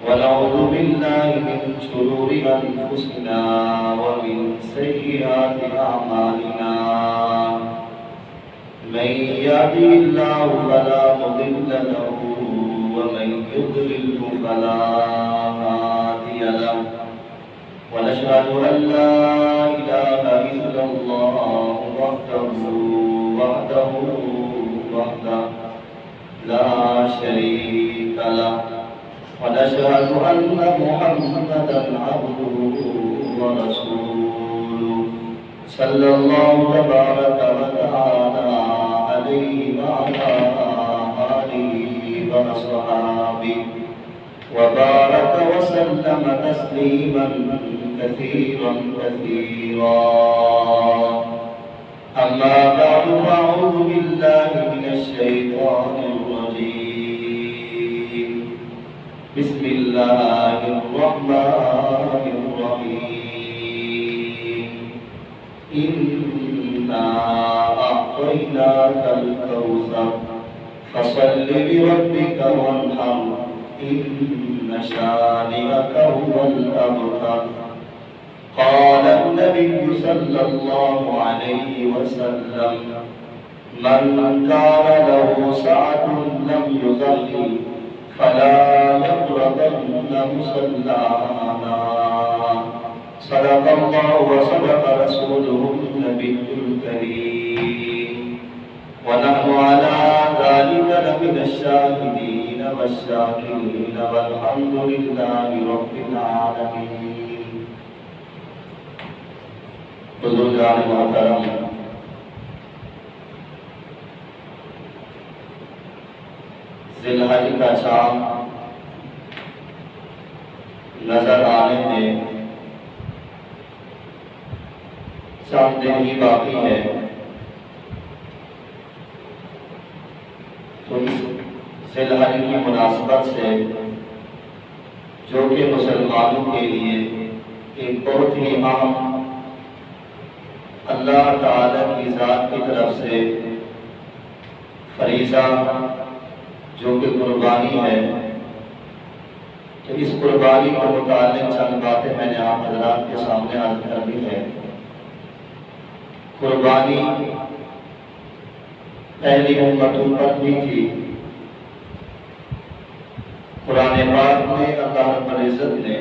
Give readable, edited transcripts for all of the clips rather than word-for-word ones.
ونعوذ بالله من شرور أنفسنا ومن سيئات أعمالنا من يهده الله فلا مضل له ومن يضلل فلا هادي له ونشهد أن لا إله إلا الله وحده لا شريك له ونشهد أن محمدا عبده ورسوله صلى الله تبارك وتعالى عليه وعلى آله وصحبه وبارك وسلم تسليما كثيرا أما بعد فأعوذ بالله من الشيطان الرجيم بسم الله الرحمن الرحيم إنا أعطيناك الكوثر فصل لربك وانحر إن شانئك هو الأبتر قال النبي صلى الله عليه وسلم من كان له سعة لم يزكي فلا يقربن مصلانا صدق الله وصدق رسوله النبي الكريم ونحن على ذلك لمن الشاهدين والشاكرين والحمد لله رب العالمين. بزرگان محترم، ذی الحج کا چاند نظر آنے میں چند دن ہی باقی ہے، تو ذی الحج کی مناسبت سے جو کہ مسلمانوں کے لیے ایک بہت ہی اہم اللہ تعالی کی ذات کی طرف سے فریضہ جو کہ قربانی ہے، تو اس قربانی کے متعلق چند باتیں میں نے آپ حضرات کے سامنے عرض کر دی ہے۔ قربانی پہلی امتوں پر بھی تھی۔ قرآن پاک میں اللہ رب العزت نے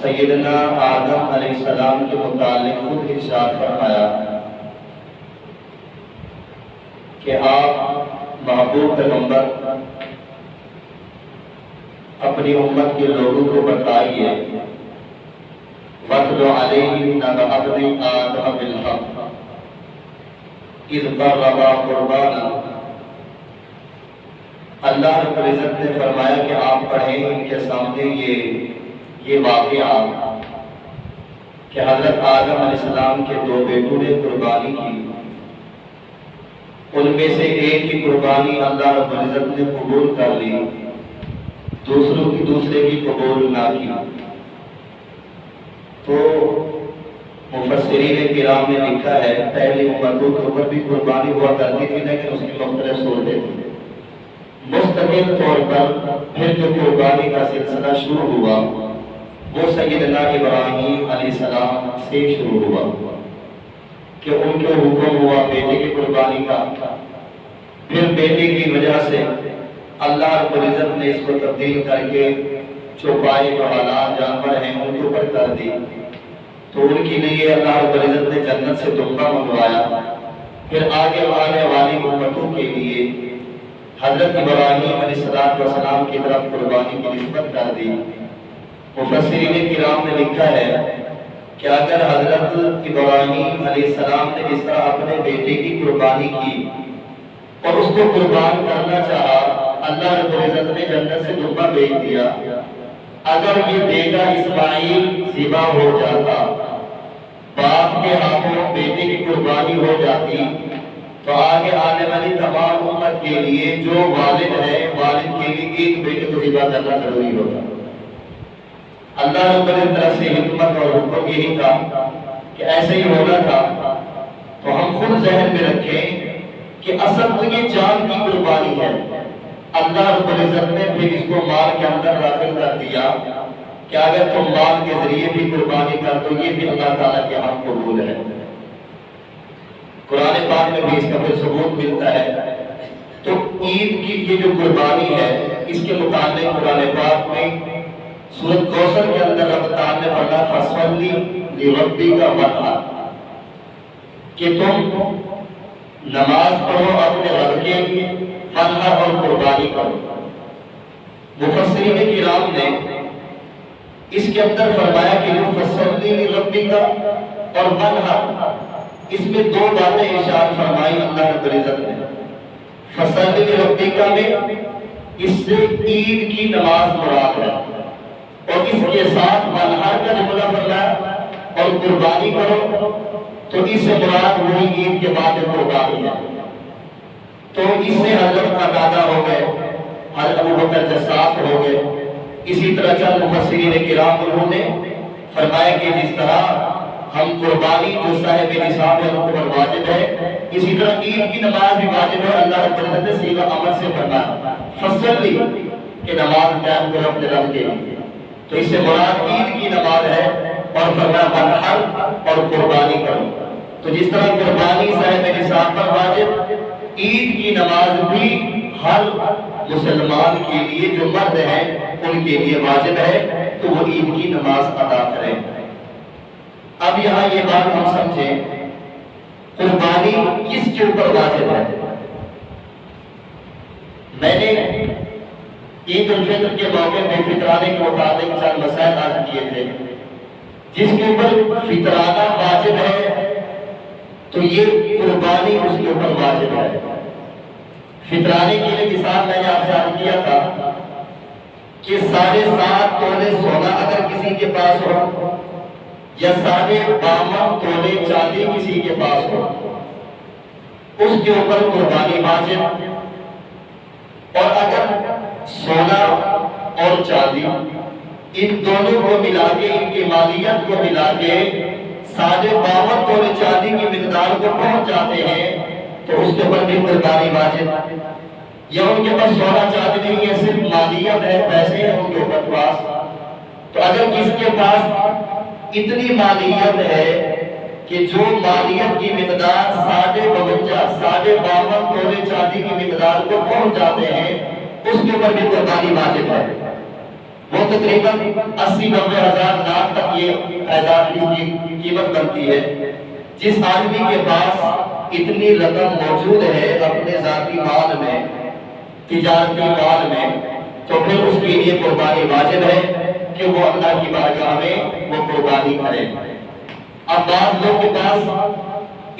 سیدنا آدم علیہ السلام کے متعلق خود ارشاد فرمایا کہ آپ محبوب پیغمبر اپنی امت کے لوگوں کو بتائیے وَاتْلُ عَلَيْهِمْ نَبَأَ ابْنَيْ آدَمَ بِالْحَقِّ إِذْ قَرَّبَا قُرْبَانًا۔ اللہ رب العزت نے فرمایا کہ آپ پڑھیں ان کے سامنے یہ واقعہ کہ حضرت آدم علیہ السلام کے دو بیٹوں نے قربانی کی، ان میں سے ایک کی قربانی اللہ رب العزت نے قبول کر لی، دوسرے کی قبول نہ کی۔ تو مفسرین کرام نے لکھا ہے پہلی امتوں کے اوپر بھی قربانی ہوا کرتی تھی، لیکن اس کی مختلف صورتیں تھیں۔ مستقل طور پر پھر جو قربانی کا سلسلہ شروع ہوا وہ سیدنا ابراہیم علیہ السلام سے شروع ہوا کہ ان کے حکم ہوا بیٹے کی قربانی کا، پھر بیٹے کی وجہ سے اللہ رب العزت نے اس کو تبدیل کر کے چوپائے جو حالات جانور ہیں ان کے اوپر کر دی، تو ان کے لیے اللہ رب العزت نے جنت سے دمبا منگوایا۔ پھر آگے آنے والی امتوں کے لیے حضرت ابراہیم علیہ السلام کی طرف قربانی کی نسبت کر دی۔ مفسرین کرام نے لکھا ہے کہ اگر حضرت ابراہیم علیہ السلام نے اس طرح اپنے بیٹے کی قربانی کی اور اس کو قربان کرنا چاہا، اللہ رب العزت نے جنت سے دمبا بھیج دیا۔ اگر یہ بیٹا اسماعیل ذبح ہو جاتا، باپ کے ہاتھوں بیٹے کی قربانی ہو جاتی، تو آگے آنے والی تمام امت کے لیے جو والد ہے، والد کے لیے ایک بیٹے کو ذبح کرنا ضروری ہوتا۔ اللہ رب العزت کی طرف سے حکمت اور حکم یہی تھا کہ ایسے ہی ہونا تھا، تو ہم خود ذہن میں رکھیں کہ اصل تو یہ جان کی قربانی ہے، اللہ رب العزت نے پھر اس کو مال کے اندر داخل کر دیا کہ اگر تم مال کے ذریعے بھی قربانی کر دو یہ بھی اللہ تعالیٰ کے ہاں قبول ہے۔ قرآن پاک میں بھی اس کا پھر ثبوت ملتا ہے۔ تو عید کی یہ جو قربانی ہے اس کے متعلق قرآن پاک میں سورۃ کوثر کے اندر رب تعالیٰ نے فرمایا فصلی لربک وانحر کہ تم نماز پڑھو اپنے رب کے لیے، وانحر اور قربانی کرو۔ مفسرین کرام نے اس کے اندر فرمایا کہ فصلی لربک اور وانحر، اس میں دو باتیں ارشاد فرمائی اللہ رب العزت نے۔ فصلی لربک میں اس سے عید کی نماز مراد ہے، اور اس کے ساتھ وانحر کا جملہ فرمایا اور قربانی کرو، تو اس سے مراد وہی عید کے بعد قربانی ہے۔ تو اس سے حضرت قتادہ ہو گئے، حضرت ابو بکر جساس ہو گئے، اسی طرح چند مفسرین کرام انہوں نے فرمایا کہ جس طرح ہم قربانی جو صاحب نصاب ہے ان پر واجب ہے، اسی طرح عید کی نماز بھی واجب ہے۔ اللہ رب العزت نے صیغہ امر سے فرمایا فصلی کہ نماز قائم کرو اپنے رب کے لیے، تو اس سے مراد عید کی نماز ہے، اور فرمایا وانحر اور قربانی کرو۔ تو جس طرح قربانی صاحب نصاب پر واجب، عید کی نماز بھی ہر مسلمان کے لیے جو مرد ہیں ان کے لیے واجب ہے، تو وہ عید کی نماز ادا کریں۔ اب یہاں یہ بات ہم سمجھیں قربانی کس کے اوپر واجب ہے۔ میں نے عید الفطر کے موقع میں فطرانے کے متعلق چند مسائل عرض کیے تھے۔ جس کے اوپر فطرانہ واجب ہے تو یہ قربانی اس کے اوپر واجب ہے۔ فطرانے کے لیے مثال میں نے آپ سے عرض کیا تھا کہ 7.5 تولے سونا اگر کسی کے پاس ہو یا 52 تولے چاندی کسی کے پاس ہو، اس کے اوپر قربانی واجب۔ اور اگر سونا اور چاندی ان دونوں کو ملا کے، ان کی مالیت کو ملا کے 52 تولے چاندی کی مقدار کو پہنچ جاتے ہیں تو اس کے اوپر بھی قربانی واجب۔ یا ان کے پاس سونا چاندی نہیں ہے، صرف مالیت ہے، پیسے ہیں ان کے اوپر پاس، تو اگر کسی کے پاس اتنی مالیت ہے کہ جو مالیت کی مقدار 52 تولے چاندی کی مقدار کو پہنچ جاتے ہیں، اس کے اوپر بھی قربانی واجب ہے۔ وہ تقریباً 80-90 ہزار لاکھ تک یہ تعداد کی قیمت بنتی ہے۔ جس آدمی کے پاس اتنی رقم موجود ہے اپنے ذاتی مال میں، تجارتی مال میں، تو پھر اس کے لیے قربانی واجب ہے کہ وہ اللہ کی بارگاہ میں وہ قربانی کرے۔ اب بعض لوگوں کے پاس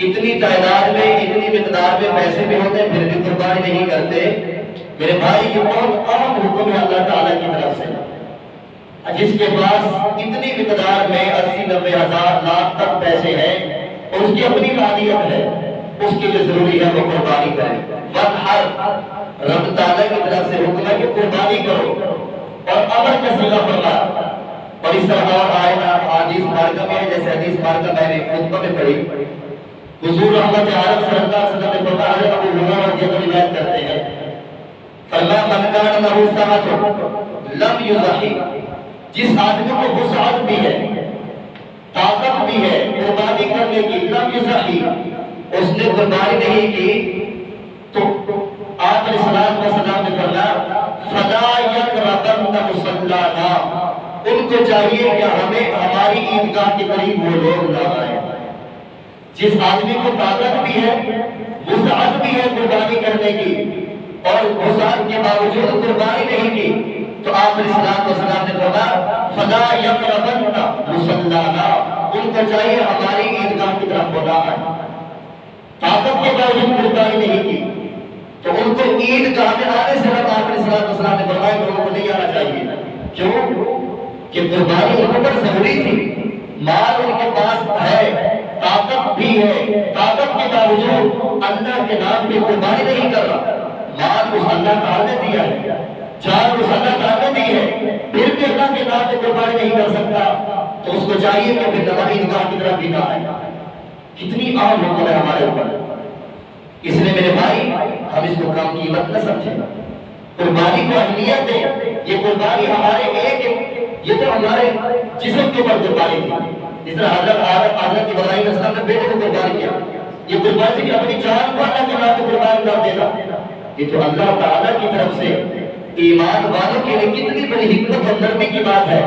اتنی تعداد میں، اتنی مقدار میں پیسے بھی ہوتے ہیں پھر بھی قربانی نہیں کرتے۔ میرے بھائی یہ بہت اہم حکم ہے اللہ تعالیٰ کی طرف سے۔ جس کے پاس اتنی مقدار میں 80-90 ہزار لاکھ تک پیسے ہیں اور اس کی اپنی مالیت ہے، اس کے لیے ضروری ہے وہ قربانی کرے۔ وانحر رب تعالیٰ کی طرف سے حکم ہے کہ قربانی کرو، اور امر کا صیغہ فرمایا۔ اور اس طرح اور حدیث مبارکہ میں ہے، جیسے حدیث مبارکہ میں نے خطبہ میں پڑھی، حضور رحمت عالم صلی اللہ علیہ وسلم نے فرمایا، ابو ہریرہ رضی اللہ عنہ روایت کرتے ہیں، فرمایا من کان لہ سعۃ لم یضحی، جس آدمی کو وسعت بھی ہے، طاقت بھی ہے قربانی کرنے کی، لم یضحی، اس نے قربانی نہیں کی، تو آپ علیہ السلام نے فرمایا فلا یقربن مصلانا، ان کو چاہیے کہ ہمیں ہماری عیدگاہ کے قریب وہ لوگ نہ آئیں۔ جس آدمی کو طاقت بھی ہے، وسعت بھی ہے قربانی کرنے کی، اور وسعت کے باوجود قربانی نہیں کی، تو آپ علیہ السلام نے فرمایا فلا یقربن مصلانا، ان کو چاہیے ہماری عیدگاہ کی طرف وہ نہ آئیں۔ طاقت کے باوجود قربانی نہیں کی تو ان کو عیدگاہ میں آنے سے آپ علیہ السلام نے فرمایا کہ ان کو نہیں آنا چاہیے۔ کیوں؟ کہ قربانی ان پر ضروری تھی، مال ان کے پاس ہے، طاقت بھی ہے، طاقت کے باوجود اللہ کے نام پہ قربانی نہیں کر رہا۔ مال اس اللہ تعالیٰ نے دیا ہے، جان اس اللہ تعالیٰ نے دی ہے، پھر بھی اللہ کے نام پہ قربانی نہیں کر سکتا، تو اس کو چاہیے کہ پھر ہماری عیدگاہ کی طرف بھی نہ آئے۔ کتنی اہم حکم ہے ہمارے اوپر، اس لیے میرے بھائی ہم اس کو کم قیمت نہ سمجھیں۔ قربانی کو اہمیت دیں. یہ قربانی ہمارے ایک یہ تو ہمارے جسم کے اوپر قربانی تھی. جس طرح حضرت ابراہیم علیہ السلام نے بیٹے کو قربان کیا. یہ قربانی تھی کہ اپنی جان کو اللہ کے نام پہ قربان کر دینا. یہ تو اللہ تعالیٰ کی طرف سے ایمان والوں کے لیے کتنی بڑی حکمت اور نرمی کی بات ہے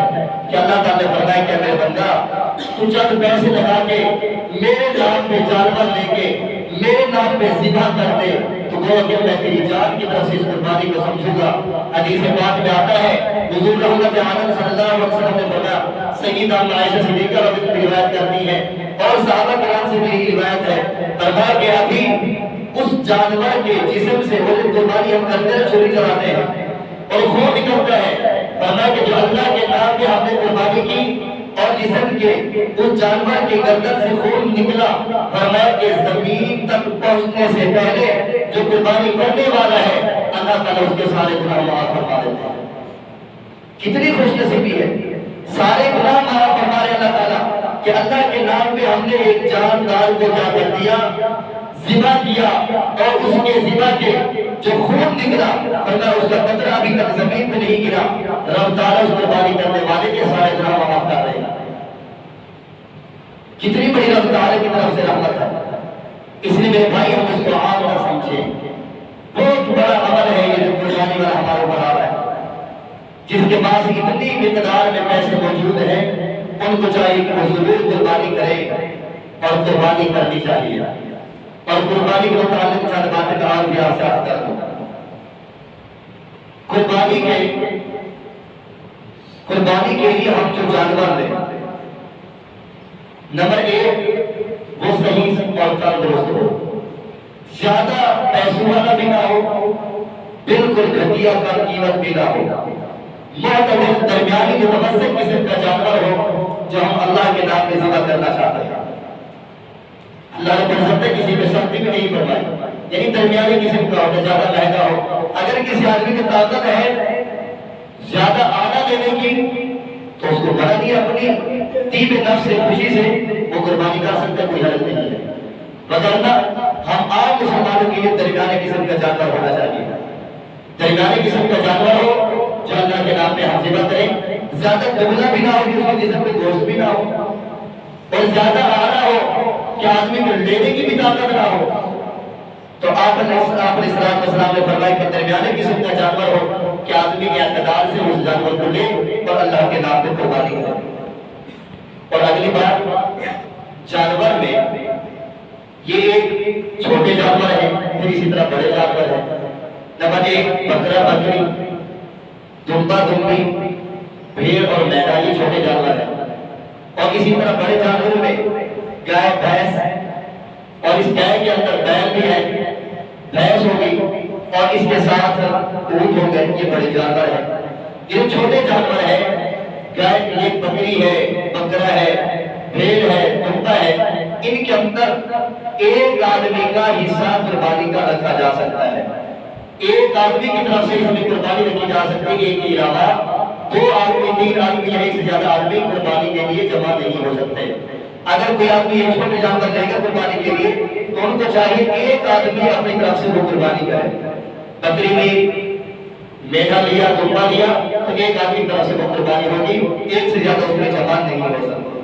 کہ اللہ تعالیٰ نے فرمایا کہ میرے بندہ تو چند پیسے لگا کے میرے نام پہ جانور لے کے میرے نام پہ ذبح کر دے تو وہ کہ میں تیری جان کی طرف سے اس قربانی کو سمجھوں گا. حدیث پاک میں آتا ہے حضور رحمت عالم صلی اللہ علیہ وسلم نے فرمایا, سیدہ عائشہ صدیقہ رضی اللہ عنہا روایت کرتی ہے اور صحابہ کرام سے بھی روایت ہے, فرمایا کہ ابھی اس جانور کے جسم سے وہ قربانی ہم کرتے ہیں چھری چلاتے ہیں اور خون نکلتا ہے, فرمایا کہ جو اللہ کے نام پہ ہم نے قربانی کی اور جسم کے اس جانور کے گردن سے خون نکلا, فرمایا کہ زمین تک پہنچنے سے پہلے جو قربانی کرنے والا ہے اللہ تعالیٰ اس کے سارے گناہ معاف فرما دیتا ہے. کتنی خوش نصیبی ہے, سارے گناہ معاف فرما رہے اللہ تعالیٰ کہ اللہ کے نام پہ ہم نے ایک جاندار کو کیا کر دیا, ذبح کیا اور اس کے ذبح کے جو خون نکلا فرمایا اس کا قطرہ ابھی تک زمین پہ نہیں گرا. رب تعالیٰ اس قربانی کرنے والے کے سارے گناہ معاف کر رہے ہیں. کتنی بڑی رب تعالیٰ کی طرف سے رحمت ہے. اس لیے میرے بھائی ہم اس کو عام نہ سمجھیں, بہت بڑا عمل ہے یہ جو قربانی والا ہمارے اوپر آ رہا ہے. جس کے پاس اتنی مقدار میں پیسے موجود ہیں ان کو چاہیے کہ وہ ضرور قربانی کرے اور قربانی کرنی چاہیے. اور قربانی کے متعلق چند باتیں کا بھی آسان کر دوں. قربانی کے لیے ہم جو جانور لیں, نمبر ایک وہ صحیح اور تندرست ہو, زیادہ پیسوں والا بھی نہ ہو, بالکل گھٹیا کم قیمت بھی نہ ہو, معتدل درمیانی متوسط قسم کا جانور ہو جو ہم اللہ کے نام پہ ذبح کرنا چاہتے ہیں. اللہ رب العزت نے کسی پہ سختی بھی نہیں فرمائی, یعنی درمیانی قسم کا ہو, زیادہ مہنگا ہو. اگر کسی آدمی کی طاقت ہے زیادہ آدھا دینے کی تو اس کو بڑا دیا اپنی طیب نفس سے خوشی سے وہ قربانی کر سکتا ہے, کوئی حرج نہیں ہے. وگرنہ ہم عام مسلمانوں کے لیے درمیانی قسم کا جانور ہونا چاہیے. درمیانی قسم کا جانور ہو جو اللہ کے نام پہ ہم ذبح کریں, زیادہ دبلا بھی نہ ہو کہ اس کے جسم میں گوشت بھی نہ ہو, اور زیادہ آڑا ہو کہ آدمی کو لینے کی بھی طاقت نہ ہو. تو آپ نے السلام نے فرمایا کہ درمیانے قسم کا جانور ہو کہ آدمی کے اعتدال سے اس جانور کو لے اور اللہ کے نام پہ قربانی کرے. اور اگلی بات, جانور میں یہ ایک چھوٹے جانور ہیں پھر اسی طرح بڑے جانور ہیں. نمبر ایک بکرا بکری, دمبا دمبی, بھیڑ اور مینا, یہ چھوٹے جانور ہیں. اور اسی طرح بڑے جانوروں میں گائے بھینس, اور اس گائے کے اندر بیل بھی ہے, بھینس ہوگی اور اس کے ساتھ اونٹ ہو گئے, یہ بڑے جانور ہیں. یہ چھوٹے جانور ہیں, گائے ایک بکری ہے, بکرا ہے, بھیڑ ہے, دمبا ہے, ان کے اندر ایک آدمی کا حصہ قربانی کا رکھا جا سکتا ہے. ایک آدمی کی طرف سے اس میں قربانی رکھی جا سکتی ہے. ایک کے علاوہ دو آدمی, تین آدمی یا ایک سے زیادہ آدمی قربانی کے لیے جمع نہیں ہو سکتے. اگر کوئی آدمی ایک چھوٹے جانور لے گا قربانی کے لیے تو ان کو چاہیے ایک آدمی اپنی طرف سے وہ قربانی کرے. بکری میں مینا لیا, دمبا لیا تو ایک آدمی کی طرف سے وہ قربانی ہوگی, ایک سے زیادہ اس میں جمع نہیں ہو سکتے.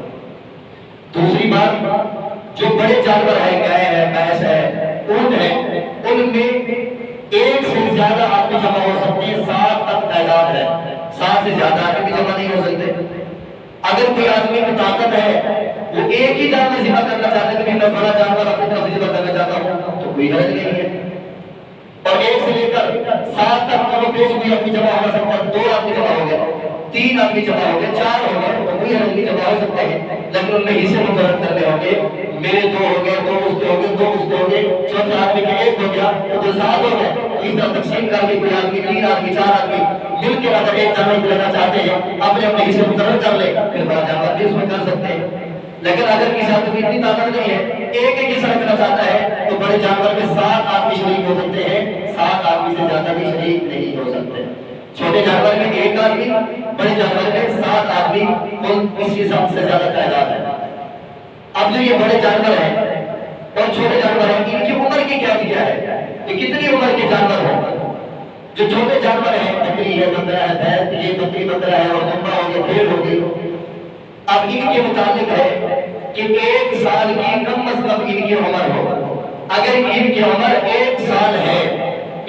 دوسری بات, جو بڑے جانور ہیں, گائے ہے, بھینس ہے, اونٹ ہے, ان میں ایک سے زیادہ آدمی جمع ہو سکتے ہیں. 7 تک تعداد ہے, 7 سے زیادہ آدمی جمع نہیں ہو سکتے. اگر کوئی آدمی کی طاقت ہے وہ ایک ہی جانور ذبح کرنا چاہتے ہیں کہ میں بڑا جانور اپنی طرف سے ذبح کرنا چاہتا ہوں تو کوئی حرج نہیں ہے. اور 1 سے لے کر 7 تک کو پیش بھی اپنی جمع ہو سکتا ہے. 2 آدمی جمع ہو گئے, 3 آدمی جمع ہو گئے, 4 ہو گئے تو کوئی حرج نہیں, جمع ہو سکتے ہیں. لیکن ان میں حصے مقرر کرنے ہوں گے. میرے 2 ہو گئے, 2 اس کے ہو گئے, 2 اس کے ہو گئے, چوتھے آدمی کے 1 ہو گیا تو 7 ہو گئے. اس طرح تقسیم کر کے کوئی آدمی 3 آدمی 4 آدمی مل کے اگر ایک جانور کو لینا چاہتے ہیں اپنے اپنے حصے مقرر کر لے, پھر بڑا جانور بھی اس میں کر سکتے ہیں. لیکن اگر کسی آدمی اتنی طاقت نہیں ہے, ایک ایک حصہ رکھنا چاہتا ہے تو بڑے جانور میں 7 آدمی شریک ہو سکتے ہیں, 7 آدمی سے زیادہ بھی شریک نہیں ہو سکتے. چھوٹے جانور میں 1 آدمی, بڑے جانور میں 7 آدمی, اس حساب سے زیادہ تعداد ہے. اب جو یہ بڑے جانور ہیں اور چھوٹے جانور ہیں, ان کی عمر کی کیا ہے, یہ کتنی عمر کے جانور ہیں؟ جو چھوٹے جانور ہیں، بکری ہے، بکرا ہے، بھینس، یہ بکری بکرا ہے، اور دمبا ہو گیا، بھیڑ ہوگی، اب ان کے متعلق ہے کہ 1 سال کی کم از کم ان کی عمر ہو۔ اگر ان کی عمر 1 سال ہے،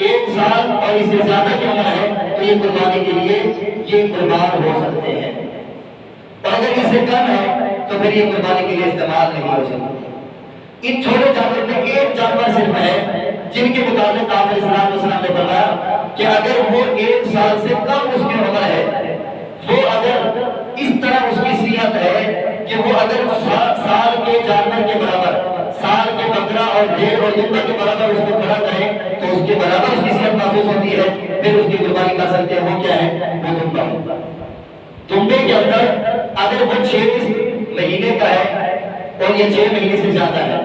1 سال اور اس سے زیادہ کی عمر ہے، تو یہ قربانی کے لیے یہ قربان ہو سکتے ہیں، اور اگر اس سے کم ہے تو پھر یہ قربانی کے لیے استعمال نہیں ہو سکتے۔ ان چھوٹے جانور میں ایک جانور صرف ہے جن کے مطابق آپ علیہ السلام نے فرمایا کہ اگر وہ 1 سال سے کم اس کی عمر ہے، وہ اگر اس طرح اس کی صحت ہے کہ وہ اگر سال کے جانور کے برابر، سال کے بکرا اور بھیڑ اور دمبا کے برابر اس کو کھڑا کریں تو اس کے برابر اس کی صحت محسوس ہوتی ہے، پھر اس کی قربانی کر سکتے ہیں۔ وہ کیا ہے؟ وہ دمبا۔ دمبے کے اندر اگر وہ 6 مہینے کا ہے اور یہ 6 مہینے سے زیادہ ہے،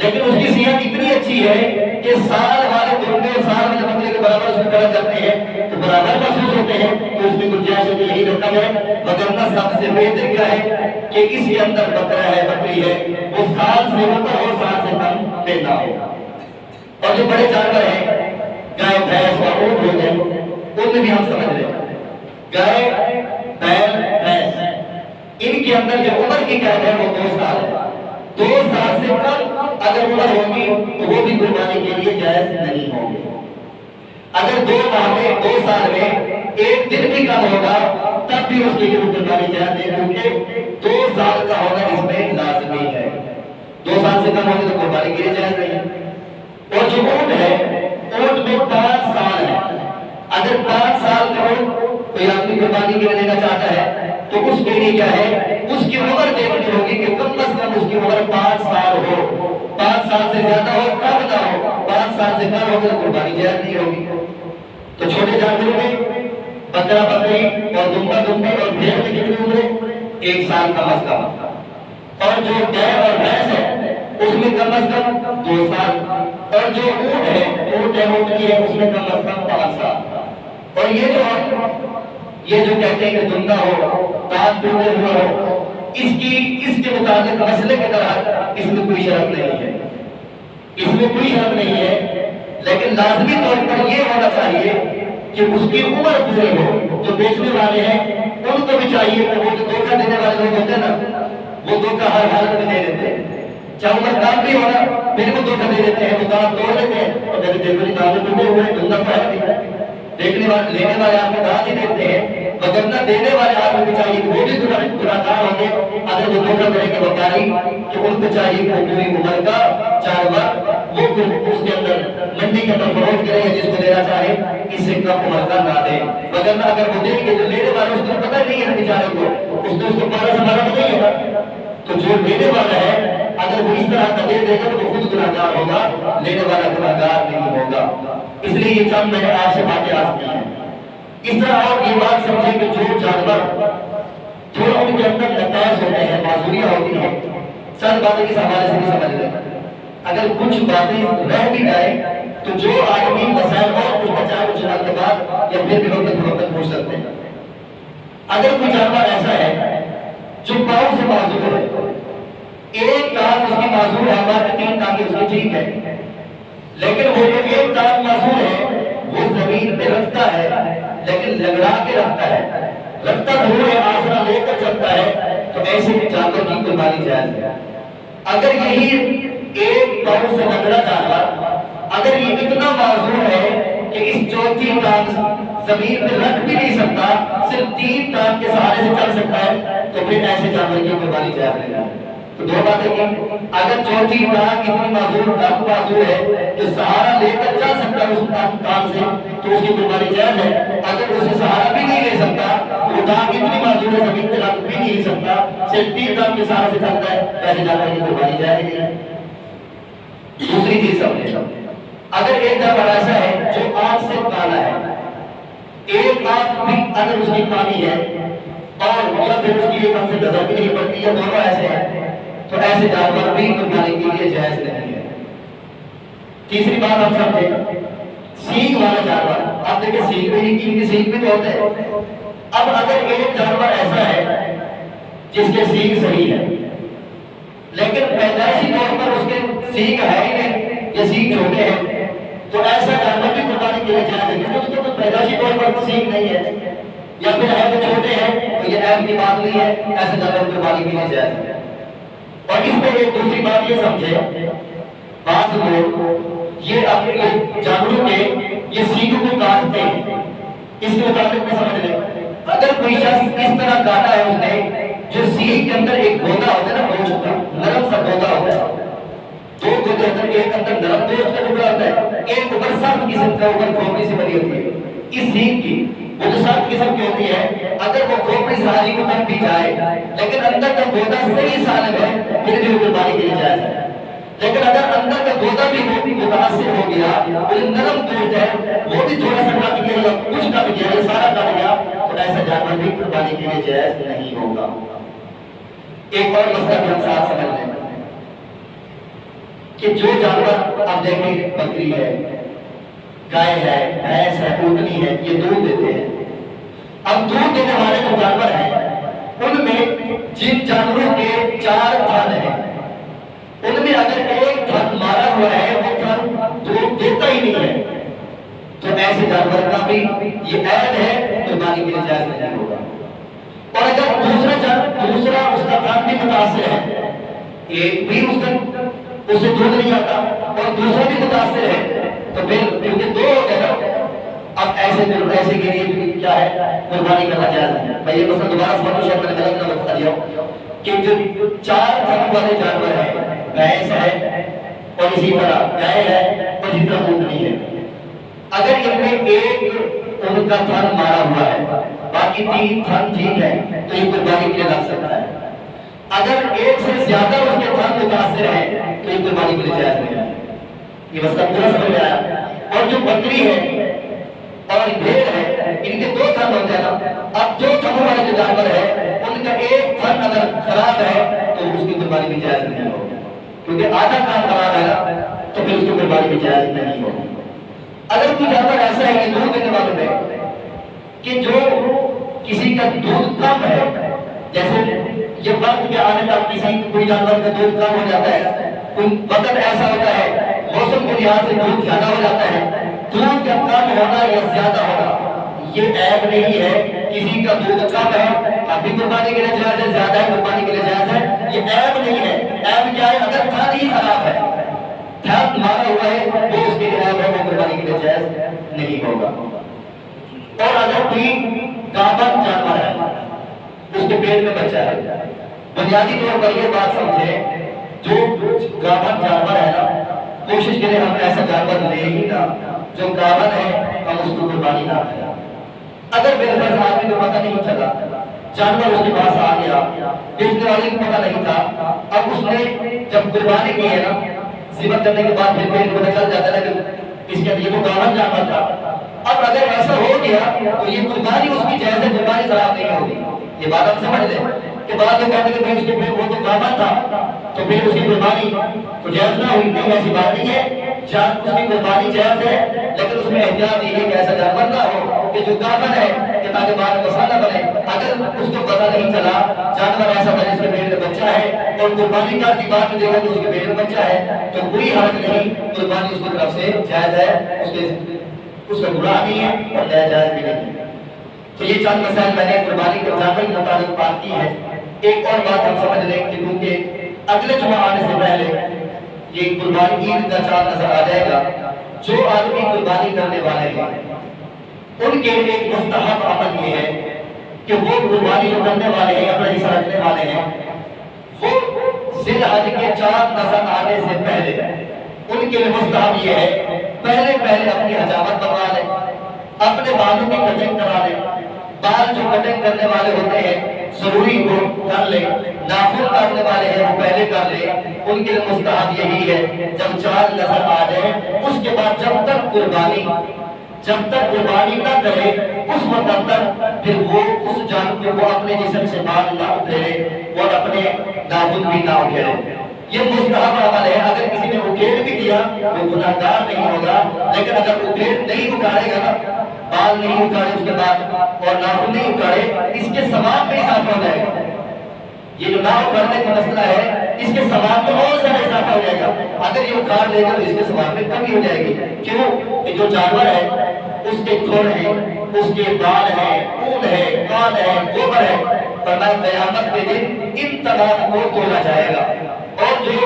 لیکن اس کی صحت اتنی اچھی ہے کہ سال والے دمبے اور سال والے بکرے کے برابر اس کو کھڑا کرتے ہیں تو برابر محسوس ہوتے ہیں، تو اس میں گنجائش یہی رقم ہے۔ وگرنہ سب سے بہتر کیا ہے کہ اس کے اندر بکرا ہے، بکری ہے، وہ سال سے اوپر اور سال سے کم میں نہ ہو۔ اور جو بڑے جانور ہیں، گائے، بھینس اور اونٹ ہو گئے، ان میں بھی ہم سمجھ رہے ہیں گائے، بیل، بھینس، ان کے اندر جو عمر کی قید ہے وہ 2 سال ہے۔ 2 سال سے کم اگر عمر ہوگی تو وہ بھی قربانی کے لیے جائز نہیں ہوں گے۔ اگر 2 ماہ میں، 2 سال میں 1 دن بھی کم ہوگا تب بھی اس کے لیے قربانی جائز نہیں، کیونکہ 2 سال کا ہونا اس میں لازمی ہے۔ 2 سال سے کم ہوگی تو قربانی کے لیے جائز نہیں۔ اور جو اونٹ ہے، اونٹ میں 5 سال ہے۔ اگر 5 سال کا اونٹ کوئی آدمی قربانی کے لیے لینا چاہتا ہے تو اس کے لیے کیا ہے، اس کی عمر دیکھنی ہوگی کہ کم از کم اس کی عمر 5 سال ہو۔ 5 سال سے زیادہ ہو، کم نہ ہو، 5 سال سے کم ہوگی تو قربانی جائز نہیں ہوگی۔ تو چھوٹے جانوروں میں بکرا، بکری اور دمبا، دمبی اور بھیڑ میں کتنی عمریں؟ 1 سال کم از کم۔ اور جو گائے اور بھینس ہے اس میں کم از کم 2 سال۔ اور جو اونٹ ہے، اونٹ کی ہے، اس میں کم از کم 5 سال۔ اور یہ جو کہتے ہیں کہ دمبا ہو، دانت ٹوٹے ہوئے ہو، اس کے مطابق مسئلے کے طرح اس میں کوئی شرط نہیں ہے، اس میں کوئی شرط نہیں ہے، لیکن لازمی طور پر یہ ہونا چاہیے کہ اس کی عمر پوری ہو۔ جو بیچنے والے ہیں ان کو بھی چاہیے کہ وہ جو دھوکہ دینے والے لوگ ہوتے ہیں نا، وہ دھوکہ ہر حالت میں دے دیتے ہیں، چاہے عمر کام بھی ہونا پھر وہ دھوکہ دے دیتے ہیں، وہ دانت توڑ دیتے ہیں اور جب دیکھو دانت ٹوٹے ہوئے دھندہ پڑا نہیں، دیکھنے والے، لینے والے آپ کو دانت ہی دیتے ہیں، وگرنہ دینے والے آدمی کو چاہیے کہ وہ بھی گناہگار ہوں گے اگر وہ دھوکہ کریں گے وکاری، کہ ان کو چاہیے کہ پوری عمر کا جانور وہ اس کے اندر منڈی کے اندر فروخت کریں گے جس کو دینا چاہے، اس سے کم عمر کا نہ دیں۔ وگرنہ اگر وہ دیں گے تو لینے والے اس کو پتہ نہیں ہے بیچارے کو، اس نے اس کو پارا سنبھالا نہیں ہوگا، تو جو لینے والا ہے اگر وہ اس طرح کا دے دے گا تو وہ خود گناہگار ہوگا، لینے والا گناہگار نہیں ہوگا۔ اس لیے یہ چند میں نے آپ سے باتیں آج کی ہیں۔ اس طرح آپ یہ بات سمجھیں کہ جو جانور تھوڑا ان کے اندر نقائص ہوتے ہیں، معذوریاں ہوتی ہیں، چند باتیں اس حوالے سے بھی سمجھ لیں۔ اگر کچھ باتیں رہ بھی جائیں تو جو آدمی مسائل اور کچھ بچائے کچھ کے بعد یا پھر بھی وقت پوچھ سکتے ہیں۔ اگر کوئی جانور ایسا ہے جو پاؤں سے معذور ہے، ایک ٹانگ اس کی معذور ہے، باقی 3 ٹانگیں اس کی ٹھیک ہے، لیکن وہ جو ایک ٹانگ معذور ہے وہ زمین پہ رکھتا ہے لیکن لگڑا کے رکھتا ہے، رکھتا ضرور ہے، آسرا لے کر چلتا ہے، تو ایسے جانور کی قربانی جائز ہے۔ اگر یہی ایک پاؤں سے لگڑا جانور اگر یہ اتنا معذور ہے کہ اس چوتھی ٹانگ زمین پہ رکھ بھی نہیں سکتا، صرف 3 ٹانگ کے سہارے سے چل سکتا ہے، تو پھر ایسے جانور کی قربانی جائز نہیں ہے۔ تو 2 باتیں کی، اگر چوتھی ٹانگ اتنی معذور ہے کہ سہارا لے کر چل سکتا ہے اس ٹانگ سے تو اس کی قربانی جائز ہے۔ اگر اسے سہارا بھی نہیں لے سکتا، وہ ٹانگ اتنی معذور ہے زمین پہ رکھ بھی نہیں سکتا، صرف 3 ٹانگ کے سہارے سے چلتا ہے، ایسے جانور کی قربانی جائز نہیں ہے۔ دوسری چیز سمجھے، اگر ایک جانور ایسا ہے جو آنکھ سے کالا ہے، ایک آنکھ بھی اگر اس کی کالی ہے اور یا پھر اس کی ایک آنکھ سے نظر بھی نہیں پڑتی ہے، دونوں ایسے ہیں، تو ایسے جانور بھی قربانی کے لیے جائز نہیں ہے۔ تیسری بات ہم سمجھیں، سینگ والا جانور، آپ دیکھیں سینگ بھی نہیں کی، سینگ بھی تو ہوتے ہیں۔ اب اگر ایک جانور ایسا ہے جس کے سینگ صحیح ہے لیکن پیدائشی طور پر اس کے سینگ ہے ہی نہیں یا سینگ چھوٹے ہیں، تو تو ایسا جانور بھی قربانی کے لیے جائز ہے، کیونکہ اس کو کوئی پیدائشی طور پر سیکھ نہیں ہے یا پھر ہے تو چھوٹے ہیں تو یہ عیب کی بات نہیں ہے، ایسے جانور قربانی کے لیے جائز ہے۔ اور اس میں ایک دوسری بات یہ سمجھے، بعض لوگ یہ اپنے جانوروں کے یہ سینگوں کو کاٹتے ہیں، اس کے مطابق میں سمجھ لیں اگر کوئی شخص اس طرح کاٹا ہے اس نے جو سینگ کے اندر ایک گودا ہوتا ہے نا گوشت کا نرم سا گودا ہوتا ہے، دو گودے ہوتے ہیں، ایک اندر نرم گوشت کا ٹکڑا ہوتا ہے، ایک اوپر سخت قسم کا اوپر کھوپڑی سے بنی ہوتی ہے۔ اس سینگ کی وہ جو سخت قسم کی ہوتی ہے اگر وہ کھوپڑی ساری کو تک بھی جائے لیکن اندر کا گودا صحیح سالم ہے پھر بھی وہ قربانی کے لیے جائز ہے، لیکن اگر اندر کا گودا بھی متاثر ہو گیا وہ جو نرم گوشت ہے وہ بھی تھوڑا سا کٹ گیا یا کچھ کٹ گیا یا سارا کٹ گیا تو ایسا جانور بھی قربانی کے لیے جائز نہیں ہوگا۔ ایک اور مسئلہ بھی ہم ساتھ سمجھ لیں کہ جو جانور آپ دیکھیں بکری ہے، گائے ہے، بھینس ہے، اونٹنی ہے، یہ دودھ دیتے ہیں۔ اب دودھ دینے والے جو جانور ہیں ان میں جن جانوروں کے 4 تھن ہیں ان میں اگر ایک تھن مارا ہوا ہے وہ تھن دودھ دیتا ہی نہیں ہے تو ایسے جانور کا بھی یہ عیب ہے، قربانی کے لیے جائز نہیں ہوگا۔ اور اگر دوسرا اس کا تھن بھی متاثر ہے، ایک بھی اس سے دودھ نہیں آتا اور دوسرا بھی متاثر ہے تو پھر کیونکہ 2 ہو گئے نا، اب ایسے کے لیے کیا ہے قربانی کرنا جائز ہے۔ میں یہ مسئلہ دوبارہ سمجھو، شاید میں نے غلط نہ بتا دیا کہ جو 4 تھن والے جانور ہیں، بھینس ہے اور اسی طرح گائے ہے اور اسی طرح اونٹنی ہے، اگر ان میں ایک ان کا تھن مارا ہوا ہے باقی 3 تھن ٹھیک ہے تو یہ قربانی کے لیے لگ سکتا ہے، اگر ایک سے زیادہ اس کے تھن متاثر ہے تو یہ قربانی کے لیے جائز نہیں ہے۔ یہ مسئلہ پورا سمجھ میں آیا؟ اور جو بکری ہے اور بھیڑ ہے ان کے 2 تھن ہوتے ہیں نا، اب 2 تھنوں والے جو جانور ہے ان کا ایک تھن اگر خراب ہے تو اس کی قربانی بھی جائز نہیں ہوگی، کیونکہ آدھا تھن خراب ہے تو پھر اس کی قربانی بھی جائز نہیں ہوگی۔ اگر کوئی جانور ایسا ہے کہ دودھ دینے والوں میں کہ جو کسی کا دودھ کم ہے، جیسے یہ وقت کے آنے تک کسی کوئی جانور کا دودھ کم ہو جاتا ہے، کوئی وقت ایسا ہوتا ہے موسم کے لحاظ سے دودھ زیادہ ہو جاتا ہے، دودھ کا کم ہونا یا زیادہ ہونا یہ عیب نہیں ہے، کسی کا دودھ کم ہے ابھی قربانی کے لیے جائز ہے، زیادہ ہے قربانی کے لیے جائز ہے، یہ عیب نہیں ہے۔ عیب کیا ہے؟ اگر تھن ہی خراب ہے، تھن مارا ہوا ہے وہ اس کے لیے عیب ہے، وہ قربانی کے لیے جائز نہیں ہوگا۔ اور اگر کوئی گابن جانور ہے اس کے پیٹ میں بچہ ہے، بنیادی طور پر یہ بات سمجھے جو گابن جانور ہے نا کوشش کریں ہم ایسا جانور لے ہی نہ جو گابن ہے ہم اس کو قربانی نہ کریں۔ اگر میرے فرض آدمی کو پتہ نہیں چلا جانور اس کے پاس آ گیا، بیچنے والے کو پتہ نہیں تھا، اب اس نے جب قربانی کی ہے نا ذبح کرنے کے بعد پھر پیٹ پتہ چل جاتا ہے کہ اس کے اندر یہ وہ گابن جانور تھا، اب اگر ایسا ہو گیا تو یہ قربانی اس کی جائز ہے، قربانی خراب نہیں ہوگی۔ یہ بات ہم سمجھ لیں کہ بعد میں کہتے ہیں کہ اس کے وہ تو گابن تھا تو پھر اس کی قربانی تو جائز نہ ہوئی، نہیں ایسی بات نہیں ہے، اس کی قربانی جائز ہے، لیکن اس میں احتیاط یہ ہے کہ ایسا جانور نہ ہو کہ جو گابن ہے کہ تاکہ بعد میں مسئلہ بنے، اگر اس کو پتہ نہیں چلا جانور ایسا تھا جس کے پیٹ میں بچہ ہے اور قربانی کا کی بات میں دیکھا کہ اس کے پیٹ میں بچہ ہے تو کوئی حرج نہیں، قربانی اس کی طرف سے جائز ہے، اس کا گناہ نہیں ہے اور ناجائز بھی نہیں ہے۔ تو یہ چند مسائل میں نے قربانی کے جانور کے متعلق بات کی ہے۔ ایک اور بات ہم سمجھ لیں کہ کیونکہ اگلے جمعہ آنے سے پہلے یہ قربانی عید کا چاند نظر آ جائے گا، جو آدمی قربانی کرنے والے ہیں ان کے لیے ایک مستحب عمل یہ ہے کہ وہ قربانی جو کرنے والے ہیں اپنا حصہ رکھنے والے ہیں وہ ذی الحج کے چاند نظر آنے سے پہلے ان کے لیے مستحب یہ ہے پہلے اپنی حجامت بنوا لیں، اپنے بالوں کی کٹنگ کرا لیں، بال جو کٹنگ کرنے والے ہوتے ہیں ضروری کو کر لیں، ناخن کاٹنے والے ہیں وہ پہلے کر لیں، ان کے لیے مستحب یہی ہے جب چاند نظر آ جائے اس کے بعد جب تک قربانی نہ کرے اس وقت تک پھر وہ اس جانور کو اپنے جسم سے بال نہ اکھیڑے اور اپنے ناخن بھی نہ اکھیڑے۔ یہ مستحب عمل ہے، اگر کسی نے اکھیڑ بھی دیا وہ گناہگار نہیں ہوگا، لیکن اگر اکھیڑ نہیں اکھاڑے گا نا، بال نہیں اکھاڑے اس کے بعد اور ناخن نہیں اکھاڑے، اس کے ثواب میں اضافہ ہو جائے گا۔ یہ جو ناؤ کرنے کا مسئلہ ہے اس کے ثواب میں اور زیادہ اضافہ ہو جائے گا. اگر یہ کار لے گا تو اس کے ثواب میں کمی ہو جائے گی. کیوں کہ جو جانور ہے اس کے کھر ہیں، اس کے بال ہیں، اون ہے، کان ہے، گوبر ہے، فرمایا قیامت کے دن ان تمام کو تولا جائے گا. اور جو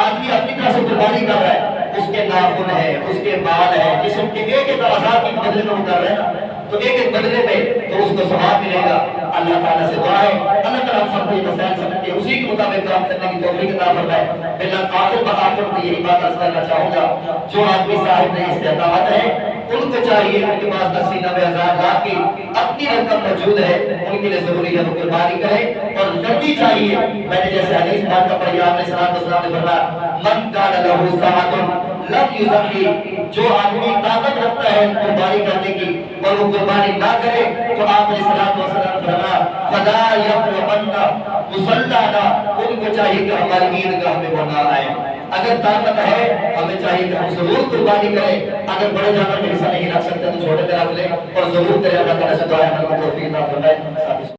آدمی اپنی طرح سے قربانی کر رہا ہے اس کے ناخن ہے، اس کے بال ہے، جسم کے ایک ایک اعضاء کے بدلے میں وہ کر رہے ہیں نا، تو ایک ایک بدلے میں تو اس کو ثواب ملے گا. اللہ تعالیٰ سے دعا ہے اللہ تعالیٰ ہم سب کو یہ مسائل سمجھ کے اسی کے مطابق کام کرنے کی توفیق عطا فرمائے. اللہ آخر بآخر میں یہی بات عرض کرنا چاہوں گا، جو آدمی صاحب نے استطاعت ہے ان کو چاہیے ان کے پاس 10 90 ہزار لاکھ کی اپنی رقم موجود ہے، ان کے لیے ضروری ہے وہ قربانی کرے اور کرنی چاہیے. میں نے جیسے حدیث پاک کا پڑھی آپ نے صلی اللہ علیہ وسلم نے فرمایا من کان لہ ساعۃ لم یضحی، جو آدمی طاقت رکھتا ہے قربانی کرنے کی اور وہ قربانی نہ کرے تو آپ نے صلی اللہ علیہ وسلم فرمایا فلا یقربن مصلانا، ان کو چاہیے کہ ہماری عیدگاہ میں وہ نہ آئے. اگر طاقت ہے ہمیں چاہیے کہ ہم ضرور قربانی کریں. اگر بڑے جانور میں حصہ نہیں رکھ سکتے تو چھوٹے میں رکھ لیں اور ضرور کریں. اللہ تعالیٰ سے دعا ہے ہمیں توفیق عطا فرمائے.